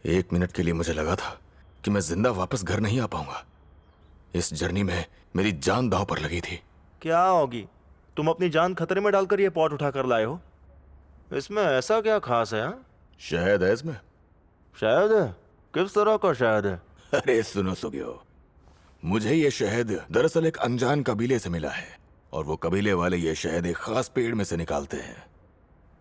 1 minute के लिए मुझे लगा था कि मैं जिंदा वापस घर नहीं आ पाऊंगा। इस जर्नी में मेरी जान दांव पर लगी थी। क्या होगी? तुम अपनी जान खतरे में डालकर ये पॉट उठाकर लाए हो। इसमें ऐसा क्या खास है? हाँ, शहद है इसमें। शहद है? किस तरह का शहद है? अरे सुनो सुगियो, मुझे ये शहद दरअसल एक अनजान कबीले से मिला है और वो कबीले वाले ये शहद एक खास पेड़ में से निकालते हैं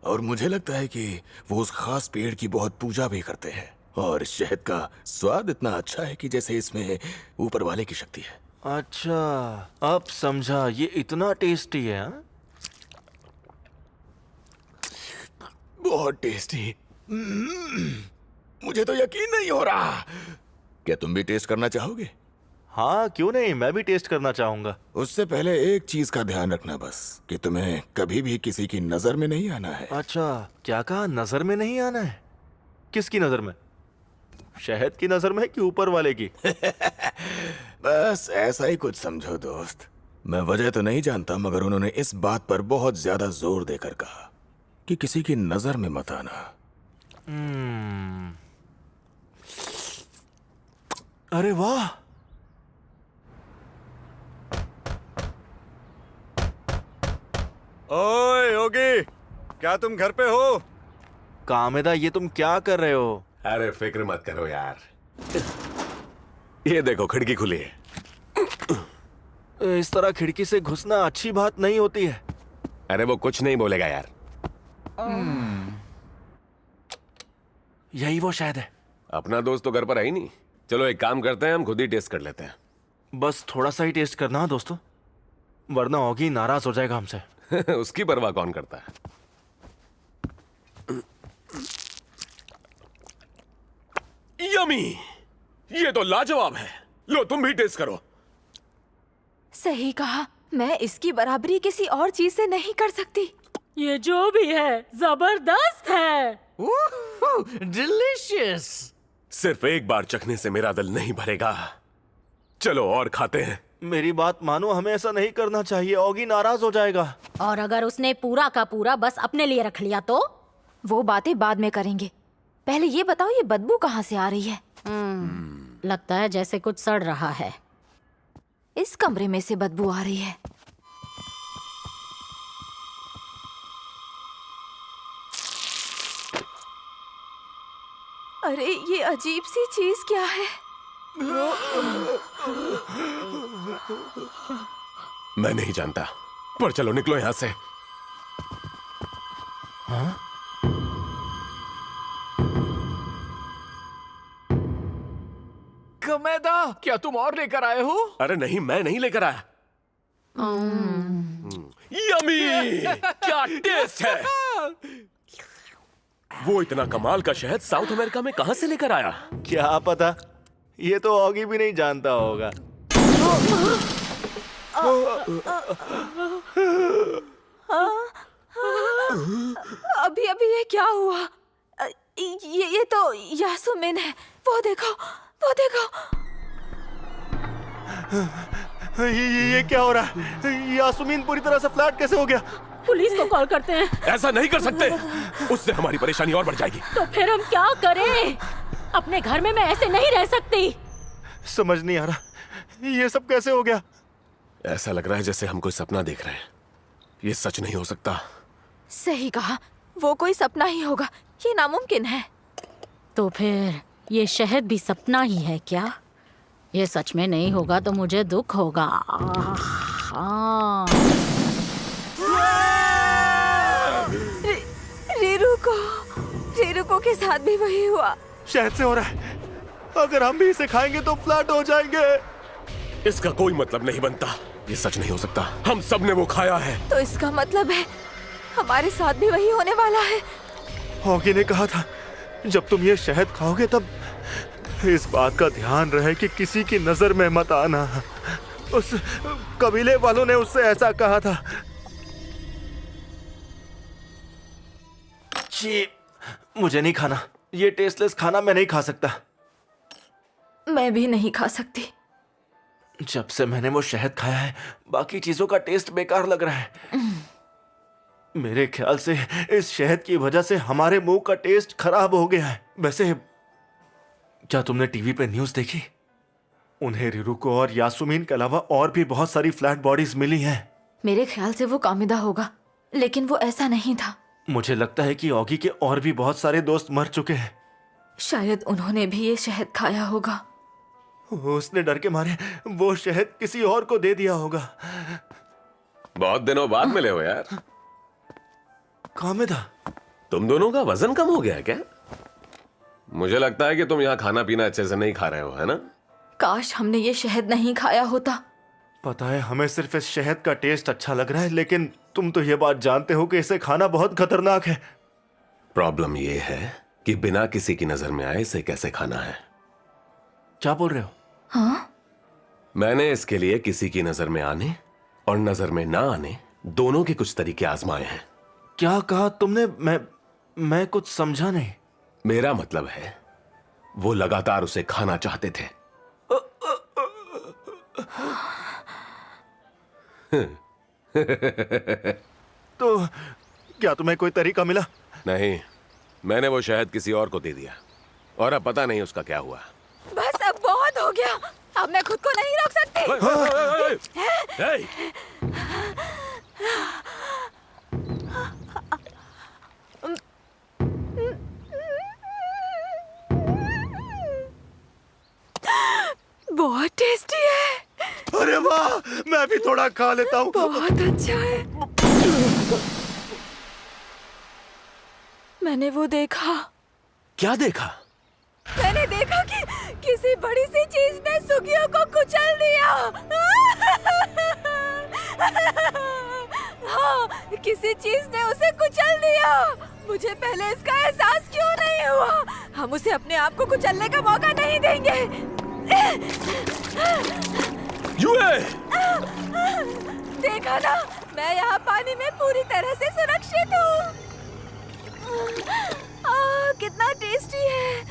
और मुझे लगता है कि वो उस खास पेड़ की बहुत पूजा भी करते हैं और इस शहद का स्वाद इतना अच्छा है कि जैसे इसमें ऊपर वाले की शक्ति है। अच्छा, अब समझा। ये इतना टेस्टी है? हाँ? बहुत टेस्टी। मुझे तो यकीन नहीं हो रहा। क्या तुम भी टेस्ट करना चाहोगे? हाँ, क्यों नहीं, मैं भी टेस्ट करना चाहूंगा। उससे पहले एक चीज का ध्यान रखना बस, कि तुम्हें कभी भी किसी की नजर में नहीं आना है। अच्छा, क्या कहा? नजर में नहीं आना है? किसकी नजर में? शहद की नजर में कि ऊपर वाले की? बस ऐसा ही कुछ समझो दोस्त। मैं वजह तो नहीं जानता, मगर उन्होंने इस बात पर बहुत ज्यादा जोर देकर कहा कि किसी की नजर में मत आना। अरे वाह! ओए योगी, क्या तुम घर पे हो? कामेदा, ये तुम क्या कर रहे हो? अरे फिक्र मत करो यार। ये देखो खिड़की खुली है। इस तरह खिड़की से घुसना अच्छी बात नहीं होती है। अरे वो कुछ नहीं बोलेगा यार। यही वो शायद है। अपना दोस्त तो घर पर है ही नहीं। चलो एक काम करते हैं, हम खुद ही टेस्ट कर लेते हैं। बस थोड़ा सा ही टेस्ट करना दोस्तों, वरना ऑगी नाराज हो जाएगा हमसे। उसकी परवाह कौन करता है। यमी, ये तो लाजवाब है। लो तुम भी टेस्ट करो। सही कहा, मैं इसकी बराबरी किसी और चीज से नहीं कर सकती। ये जो भी है जबरदस्त है। डिलीशियस। सिर्फ एक बार चखने से मेरा दिल नहीं भरेगा। चलो और खाते हैं। मेरी बात मानो, हमें ऐसा नहीं करना चाहिए, ऑगी नाराज हो जाएगा। और अगर उसने पूरा का पूरा बस अपने लिए रख लिया तो? वो बातें बाद में करेंगे, पहले ये बताओ ये बदबू कहाँ से आ रही है? लगता है जैसे कुछ सड़ रहा है। इस कमरे में से बदबू आ रही है। अरे ये अजीब सी चीज क्या है? मैं नहीं जानता, पर चलो निकलो यहां से। हाँ? कमेदा, क्या तुम और लेकर आए हो? अरे नहीं, मैं नहीं लेकर आया। यमी, क्या टेस्ट है। वो इतना कमाल का शहद साउथ अमेरिका में कहां से लेकर आया? क्या पता, ये तो ऑगी भी नहीं जानता होगा। अभी अभी ये क्या हुआ? ये तो यासुमिन है। वो देखो, वो देखो। ये क्या हो रहा है? यासुमीन पूरी तरह से फ्लैट कैसे हो गया? पुलिस को कॉल करते हैं। ऐसा नहीं कर सकते, उससे हमारी परेशानी और बढ़ जाएगी। तो फिर हम क्या करें? अपने घर में मैं ऐसे नहीं रह सकती। समझ नहीं आ रहा ये सब कैसे हो गया। ऐसा लग रहा है जैसे हम कोई सपना देख रहे हैं। ये सच नहीं हो सकता। सही कहा, वो कोई सपना ही होगा। ये नामुमकिन है। तो फिर ये शहद भी सपना ही है क्या? ये सच में नहीं होगा तो मुझे दुख होगा। हाँ। रीरुको के साथ भी वही हुआ। शहद से हो रहा है। अगर हम भी इसे खाएंगे तो फ्लैट हो जाएंगे। इसका कोई मतलब नहीं बनता। ये सच नहीं हो सकता। हम सब ने वो खाया है। तो इसका मतलब है हमारे साथ भी वही होने वाला है। हॉकी ने कहा था जब तुम ये शहद खाओगे तब इस बात का ध्यान रहे कि किसी की नजर में मत आना। उस कबीले वालों ने उससे ऐसा कहा था। जी, मुझे नहीं खाना। ये टेस्टलेस खाना मैं नहीं खा सकता। मैं भी नहीं खा सकती। जब से मैंने वो शहद खाया है बाकी चीजों का टेस्ट बेकार लग रहा है। मेरे ख्याल से इस शहद की वजह से हमारे मुंह का टेस्ट खराब हो गया है। वैसे क्या तुमने टीवी पे न्यूज़ देखी? उन्हें रिरुको और यासुमीन के अलावा और भी बहुत सारी फ्लैट बॉडीज मिली हैं। मेरे ख्याल से वो कामिदा होगा, लेकिन वो ऐसा नहीं था। मुझे लगता है कि ऑगी के और भी बहुत सारे दोस्त मर चुके हैं। शायद उन्होंने भी ये शहद खाया होगा। उसने डर के मारे वो शहद किसी और को दे दिया होगा। बहुत दिनों बाद मिले हो यार। कामिदा, तुम दोनों का वजन कम हो गया है क्या? मुझे लगता है कि तुम यहाँ खाना पीना अच्छे से नहीं खा रहे हो, है ना? काश हमने ये शहद नहीं खाया होता। पता है हमें सिर्फ इस शहद का टेस्ट अच्छा लग रहा है, लेकिन तुम तो ये बात जानते हो कि इसे खाना बहुत खतरनाक है। प्रॉब्लम ये है कि बिना किसी की नजर में आए इसे कैसे खाना है। क्या बोल रहे हो? हाँ? मैंने इसके लिए किसी की नजर में आने और नजर में ना आने दोनों के कुछ तरीके आजमाए हैं। क्या कहा तुमने? मैं कुछ समझा नहीं। मेरा मतलब है वो लगातार उसे खाना चाहते थे। तो क्या तुम्हें कोई तरीका मिला? नहीं, मैंने वो शहद किसी और को दे दिया और अब पता नहीं उसका क्या हुआ। बस अब बहुत हो गया। अब मैं खुद को नहीं रोक सकती। बहुत टेस्टी है। अरे वाह, मैं भी थोड़ा खा लेता हूँ। बहुत अच्छा है। मैंने वो देखा। क्या देखा? मैंने देखा कि किसी बड़ी सी चीज ने सुगियों को कुचल दिया। हाँ, किसी चीज ने उसे कुचल दिया। मुझे पहले इसका एहसास क्यों नहीं हुआ? हम उसे अपने आप को कुचलने का मौका नहीं देंगे। यूए! देखा ना, मैं यहाँ पानी में पूरी तरह से सुरक्षित हूँ। कितना टेस्टी है।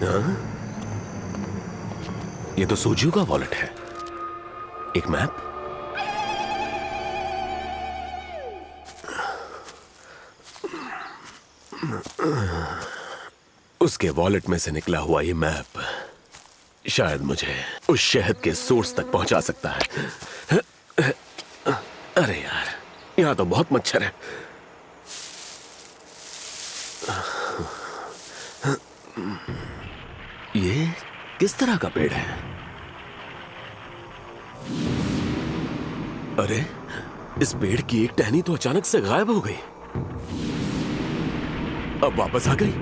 हाँ? ये तो सूजियो का वॉलेट है। एक मैप। उसके वॉलेट में से निकला हुआ ये मैप शायद मुझे उस शहद के सोर्स तक पहुंचा सकता है। अरे यार, यहां तो बहुत मच्छर है। ये किस तरह का पेड़ है? अरे, इस पेड़ की एक टहनी तो अचानक से गायब हो गई, अब वापस आ गई।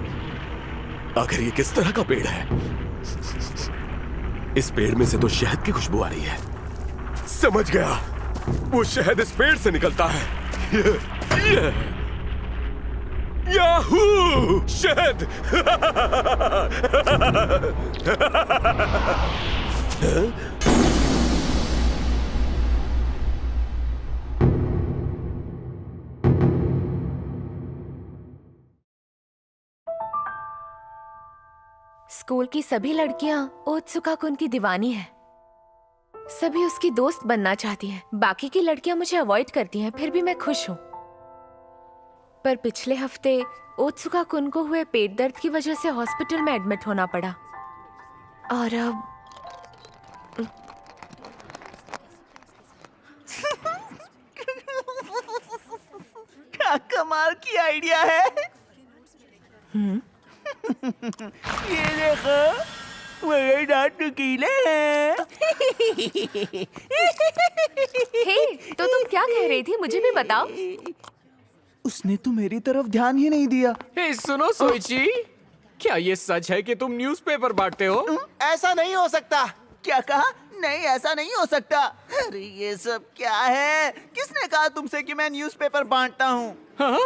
आखिर ये किस तरह का पेड़ है? इस पेड़ में से तो शहद की खुशबू आ रही है। समझ गया, वो शहद इस पेड़ से निकलता है। याहू! शहद! स्कूल की सभी लड़कियां ओत्सुका कुन की दीवानी है। सभी उसकी दोस्त बनना चाहती हैं। बाकी की लड़कियां मुझे अवॉइड करती हैं, फिर भी मैं खुश हूँ। पर पिछले हफ्ते ओत्सुका कुन को हुए पेट दर्द की वजह से हॉस्पिटल में एडमिट होना पड़ा। और अब क्या कमाल की आइडिया है। ये देखो, मेरे दांत नुकीले हैं। हे, तो तुम क्या कह रही थी, मुझे भी बताओ। उसने तो मेरी तरफ ध्यान ही नहीं दिया। हे सुनो सोइची, क्या ये सच है कि तुम न्यूज़पेपर बांटते हो? ऐसा नहीं हो सकता। क्या कहा? नहीं, ऐसा नहीं हो सकता। अरे ये सब क्या है? किसने कहा तुमसे कि मैं न्यूज़पेपर बांटता हूँ? हाँ?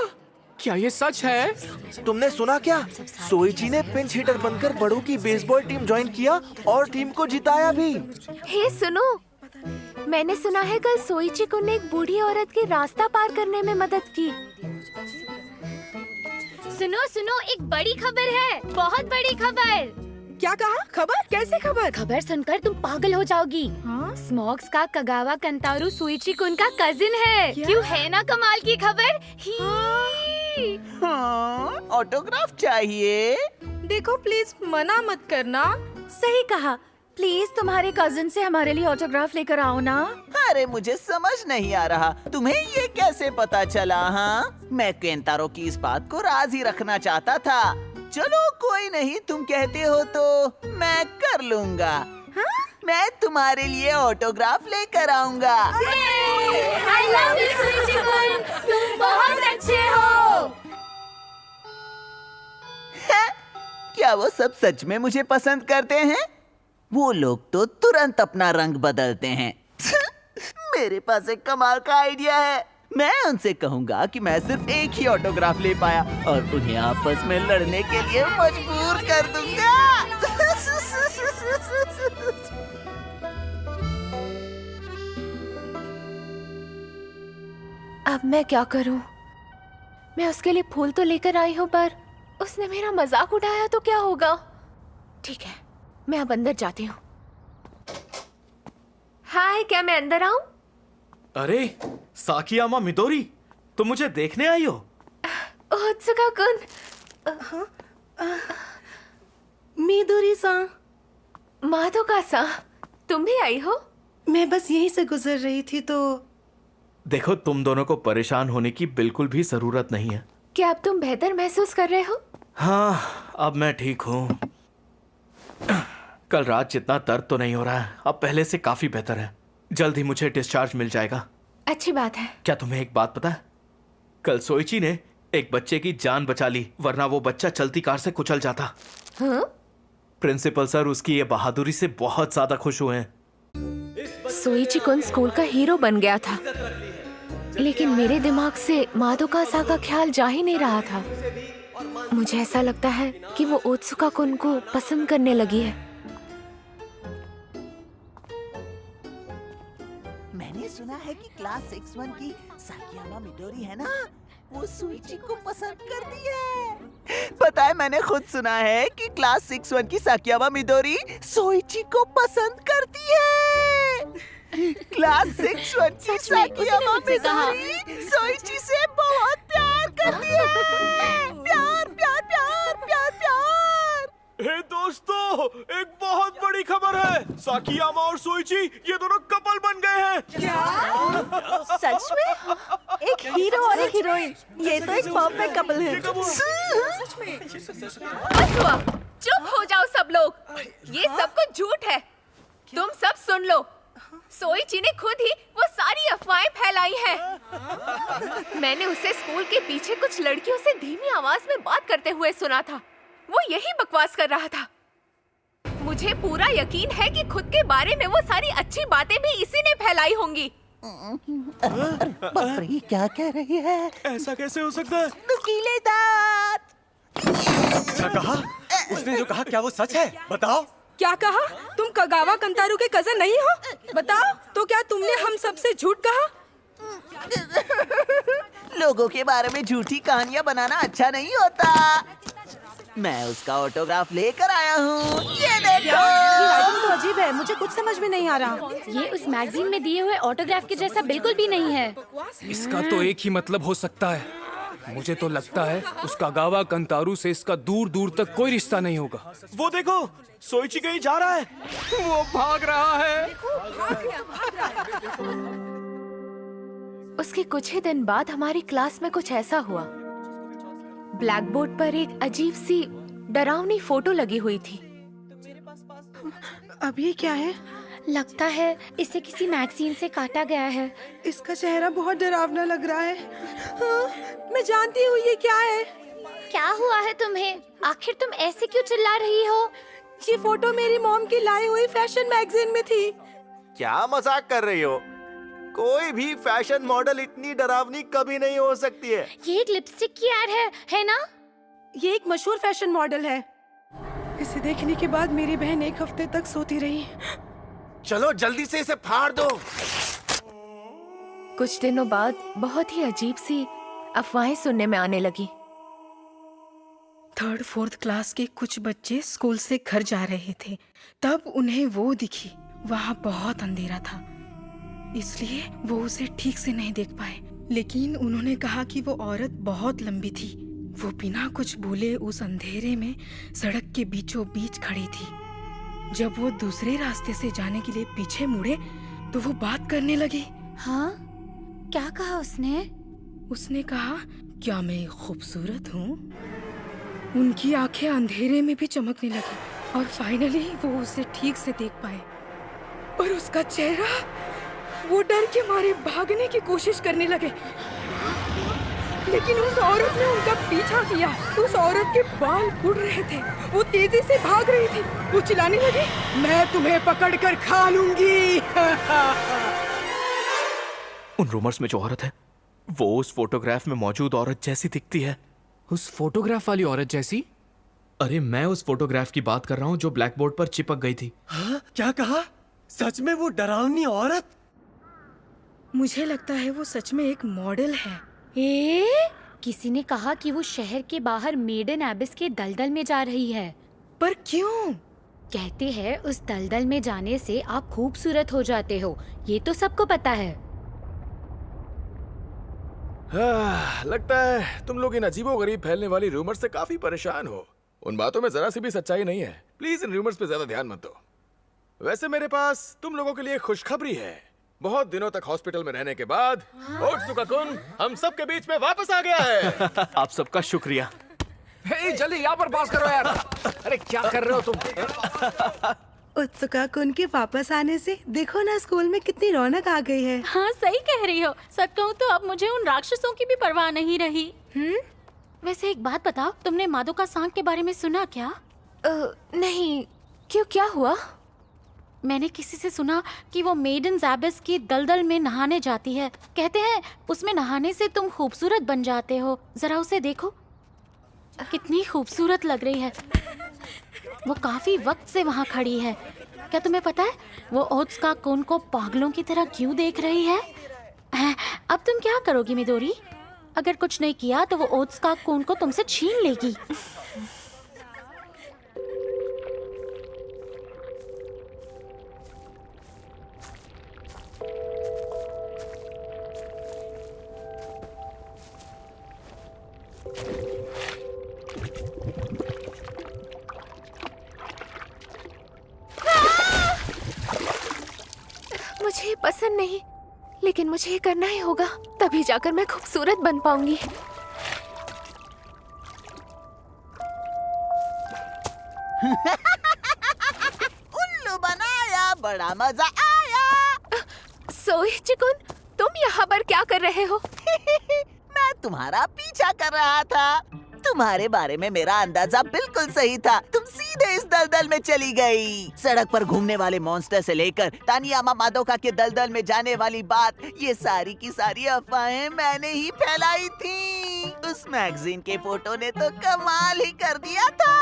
क्या ये सच है? तुमने सुना क्या? सोइची ने पिंच हिटर बनकर बड़ों की बेसबॉल टीम ज्वाइन किया और टीम को जिताया भी। हे सुनो, मैंने सुना है कल सोइची कुन ने एक बूढ़ी औरत की रास्ता पार करने में मदद की। सुनो सुनो, एक बड़ी खबर है, बहुत बड़ी खबर। क्या कहा? खबर? कैसे खबर? खबर सुनकर तुम पागल हो जाओगी। हाँ? स्मॉग्स का कगावा कंतारू सुइची कुन का कजिन है। क्यों, है ना कमाल की खबर? हाँ, ऑटोग्राफ चाहिए। देखो प्लीज मना मत करना। सही कहा, प्लीज तुम्हारे कजिन से हमारे लिए ऑटोग्राफ लेकर आओ ना। अरे मुझे समझ नहीं आ रहा, तुम्हें ये कैसे पता चला? हाँ, मैं केंतारो की इस बात को राज ही रखना चाहता था। चलो कोई नहीं, तुम कहते हो तो मैं कर लूँगा। हाँ? मैं तुम्हारे लिए ऑटोग्राफ लेकर आऊँगा। I love you, सुइची कुन, तुम बहुत अच्छे हो। क्या वो सब सच में मुझे पसंद करते हैं? वो लोग तो तुरंत अपना रंग बदलते हैं। मेरे पास एक कमाल का आइडिया है। मैं उनसे कहूंगा कि मैं सिर्फ एक ही ऑटोग्राफ ले पाया और उन्हें आपस में लड़ने के लिए मजबूर कर दूंगा। अब मैं क्या करूं? मैं उसके लिए फूल तो लेकर आई हूं, पर उसने मेरा मजाक उड़ाया तो क्या होगा? ठीक है, मैं अब अंदर जाती हूँ। हाय, क्या मैं अंदर आऊं? अरे साकियामा मिदोरी, तुम मुझे देखने आई हो? ओत्सुका कुन, मिदोरी-सान, मादोका-सान, तुम भी आई हो? मैं बस यहीं से गुजर रही थी तो। देखो, तुम दोनों को परेशान होने की बिल्कुल भी जरूरत नहीं है। क्या अब तुम बेहतर महसूस कर रहे हो? हाँ, अब मैं ठीक हूँ। कल रात जितना दर्द तो नहीं हो रहा है, अब पहले से काफी बेहतर है। जल्द ही मुझे डिस्चार्ज मिल जाएगा। अच्छी बात है। क्या तुम्हें एक बात पता है? कल सोइची ने एक बच्चे की जान बचा ली, वरना वो बच्चा चलती कार से कुचल जाता। हाँ? प्रिंसिपल सर उसकी ये बहादुरी से बहुत ज्यादा खुश हुए हैं। सोइची कुन स्कूल का हीरो बन गया था, लेकिन मेरे दिमाग से मादोका-सान का ख्याल जा ही नहीं रहा था। मुझे ऐसा लगता है कि वो ओत्सुका कुन को पसंद करने लगी है। मैंने सुना है कि क्लास 6-1 की साकियामा मिडोरी है ना, वो सुइची को पसंद करती है। पता है, मैंने खुद सुना है कि क्लास 6-1 की साकियामा मिडोरी सोइची को पसंद करती है। क्लास 6-1 की सच में, उसने साकियामा मुझसे कहा। मिडोरी सोइची से बहुत प्यार करती है। प्यार प्यार प्यार प्यार प्यार। हे दोस्तों, एक बहुत बड़ी खबर है। साकियामा और सोइची ये दोनों कपल बन गए हैं। सच में? एक हीरो और एक हीरोइन, ये तो एक परफेक्ट कपल है। बस हुआ, चुप हो जाओ सब लोग। ये सब कुछ झूठ है। तुम सब सुन लो, सोइची ने खुद ही वो सारी अफवाहें फैलाई हैं। मैंने उसे स्कूल के पीछे कुछ लड़कियों से धीमी आवाज में बात करते हुए सुना था। वो यही बकवास कर रहा था। मुझे पूरा यकीन है कि खुद के बारे में वो सारी अच्छी बातें भी इसी ने फैलाई होंगी। बाप रे, ये क्या कह रही है? ऐसा कैसे हो सकता है? नुकीले दांत। क्या कहा? उसने जो कहा क्या वो सच है? बताओ। क्या कहा? तुम कगावा कंतारू के कजन नहीं हो? बताओ तो क्या तुमने हम सबसे झूठ कहा? लोगों के बारे में झूठी कहानियां बनाना अच्छा नहीं होता। मैं उसका ऑटोग्राफ लेकर आया हूँ। ये देखो। ये राइटिंग तो अजीब है, मुझे कुछ समझ में नहीं आ रहा। ये उस मैगजीन में दिए हुए ऑटोग्राफ के जैसा बिल्कुल भी नहीं है। इसका तो एक ही मतलब हो सकता है। मुझे तो लगता है उस कगावा कंतारू से इसका दूर दूर तक कोई रिश्ता नहीं होगा। वो देखो, सोइची कहीं जा रहा है। वो भाग रहा है। उसके कुछ ही दिन बाद हमारी क्लास में कुछ ऐसा हुआ। ब्लैक बोर्ड पर एक अजीब सी डरावनी फोटो लगी हुई थी। अब ये क्या है? लगता है इसे किसी मैगजीन से काटा गया है। इसका चेहरा बहुत डरावना लग रहा है। हाँ, मैं जानती हूँ ये क्या है। क्या हुआ है तुम्हें? आखिर तुम ऐसे क्यों चिल्ला रही हो? ये फोटो मेरी मॉम की लाई हुई फैशन मैगजीन में थी। क्या मजाक कर रही हो? कोई भी फैशन मॉडल इतनी डरावनी कभी नहीं हो सकती है। ये एक लिपस्टिक की एड है ना? ये एक मशहूर फैशन मॉडल है। इसे देखने के बाद मेरी बहन एक हफ्ते तक सोती रही। चलो जल्दी से इसे फाड़ दो। कुछ दिनों बाद बहुत ही अजीब सी अफवाहें सुनने में आने लगी। 3rd 4th क्लास के कुछ बच्चे स्कूल से घर जा रहे थे, तब उन्हें वो दिखी। वहाँ बहुत अंधेरा था, इसलिए वो उसे ठीक से नहीं देख पाए। लेकिन उन्होंने कहा कि वो औरत बहुत लंबी थी। वो बिना कुछ बोले उस अंधेरे में सड़क के बीचों बीच खड़ी थी। जब वो दूसरे रास्ते से जाने के लिए पीछे मुड़े तो वो बात करने लगी। हाँ? क्या कहा उसने? उसने कहा, क्या मैं खूबसूरत हूँ? उनकी आंखें अंधेरे में भी चमकने लगी और फाइनली वो उसे ठीक से देख पाए। और उसका चेहरा, वो डर के मारे भागने की कोशिश करने लगे, लेकिन उस औरत ने उनका पीछा किया। उस औरत के बाल उड़ रहे थे, वो तेजी से भाग रही थी। वो चिल्लाने लगी, मैं तुम्हें पकड़कर खा लूंगी। उन रूमर्स में जो औरत है वो उस फोटोग्राफ में मौजूद औरत जैसी दिखती है। उस फोटोग्राफ वाली औरत जैसी? अरे मैं उस फोटोग्राफ की बात कर रहा हूँ जो ब्लैक बोर्ड पर चिपक गई थी। हाँ? क्या कहा? सच में वो डरावनी औरत? मुझे लगता है वो सच में एक मॉडल है। किसी ने कहा कि वो शहर के बाहर मेडन एबिस के दलदल में जा रही है। पर क्यों? कहते हैं उस दलदल में जाने से आप खूबसूरत हो जाते हो। ये तो सबको पता है। लगता है तुम लोग इन अजीबोगरीब फैलने वाली रूमर से काफी परेशान हो। उन बातों में जरा सी भी सच्चाई नहीं है। प्लीज इन रूमर्स पे ज्यादा ध्यान मत दो। वैसे मेरे पास तुम लोगों के लिए खुशखबरी है। बहुत दिनों तक हॉस्पिटल में रहने के बाद ओत्सुका-कुन हम सब के बीच में वापस आ गया है। आप सबका शुक्रिया। हे, जल्दी यहाँ पर बात करो यार। अरे क्या कर रहे हो तुम? उत्सुका-कुन के वापस आने से देखो ना स्कूल में कितनी रौनक आ गई है। हाँ सही कह रही हो। सच कहूँ तो अब मुझे उन राक्षसों की भी परवाह नहीं रही। वैसे एक बात बताओ, तुमने मादोका सांग के बारे में सुना क्या? नहीं, क्यों, क्या हुआ? मैंने किसी से सुना कि वो मेडन एबिस की दलदल में नहाने जाती है। कहते हैं उसमें नहाने से तुम खूबसूरत बन जाते हो। जरा उसे देखो, कितनी खूबसूरत लग रही है। वो काफी वक्त से वहाँ खड़ी है। क्या तुम्हें पता है वो ओत्सुका-कुन को पागलों की तरह क्यों देख रही है? अब तुम क्या करोगी मिदोरी? अगर कुछ नहीं किया तो वो ओत्सुका-कुन को तुमसे छीन लेगी। मुझे ये पसंद नहीं, लेकिन मुझे ये करना ही होगा, तभी जाकर मैं खूबसूरत बन पाऊंगी। उल्लू बनाया, बड़ा मजा आया। सोइची-कुन, तुम यहाँ पर क्या कर रहे हो? मैं तुम्हारा पीछा कर रहा था। तुम्हारे बारे में मेरा अंदाजा बिल्कुल सही था। तुम सीधे सीधे इस दलदल में चली गई। सड़क पर घूमने वाले मॉन्स्टर से लेकर तानियामा मादोका के दलदल में जाने वाली बात, ये सारी की सारी अफवाहें मैंने ही फैलाई थी। उस मैगजीन के फोटो ने तो कमाल ही कर दिया था।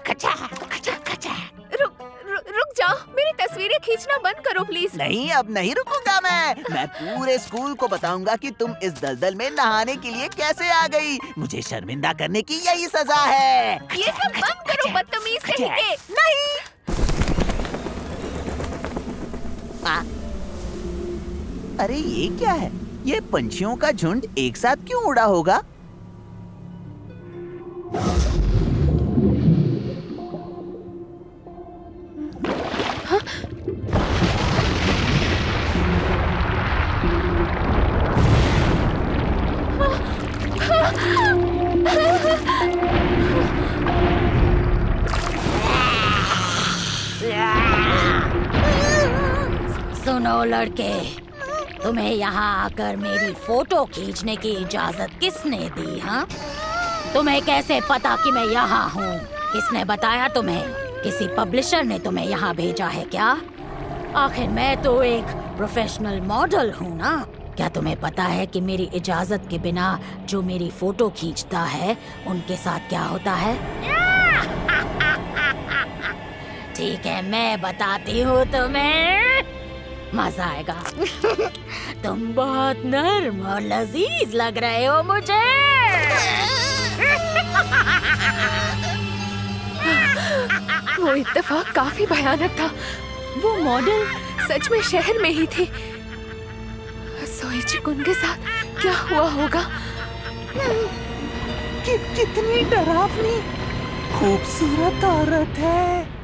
खचा खचा खचा। रुक जाओ, मेरी तस्वीरें खींचना बंद करो प्लीज। नहीं, अब नहीं रुकूंगा मैं पूरे स्कूल को बताऊंगा कि तुम इस दलदल में नहाने के लिए कैसे आ गई। मुझे शर्मिंदा करने की यही सजा है। ये सब बंद करो, बदतमीज कहीं के। नहीं। अरे ये क्या है? ये पंछियों का झुंड एक साथ क्यों उड़ा होगा? सुनो लड़के, तुम्हें यहाँ आकर मेरी फोटो खींचने की इजाजत किसने दी? हाँ, तुम्हें कैसे पता कि मैं यहाँ हूँ? किसने बताया तुम्हें? किसी पब्लिशर ने तुम्हें यहाँ भेजा है क्या? आखिर मैं तो एक प्रोफेशनल मॉडल हूँ ना। क्या तुम्हें पता है कि मेरी इजाजत के बिना जो मेरी फोटो खींचता है उनके साथ क्या होता है? ठीक है, मैं बताती हूँ तुम्हें, मजा आएगा। तुम बहुत नर्म और लजीज लग रहे हो मुझे। वो इत्तेफाक काफी भयानक था। वो मॉडल सच में शहर में ही थी। सोइची कुन के साथ क्या हुआ होगा? कितनी डरावनी खूबसूरत औरत है।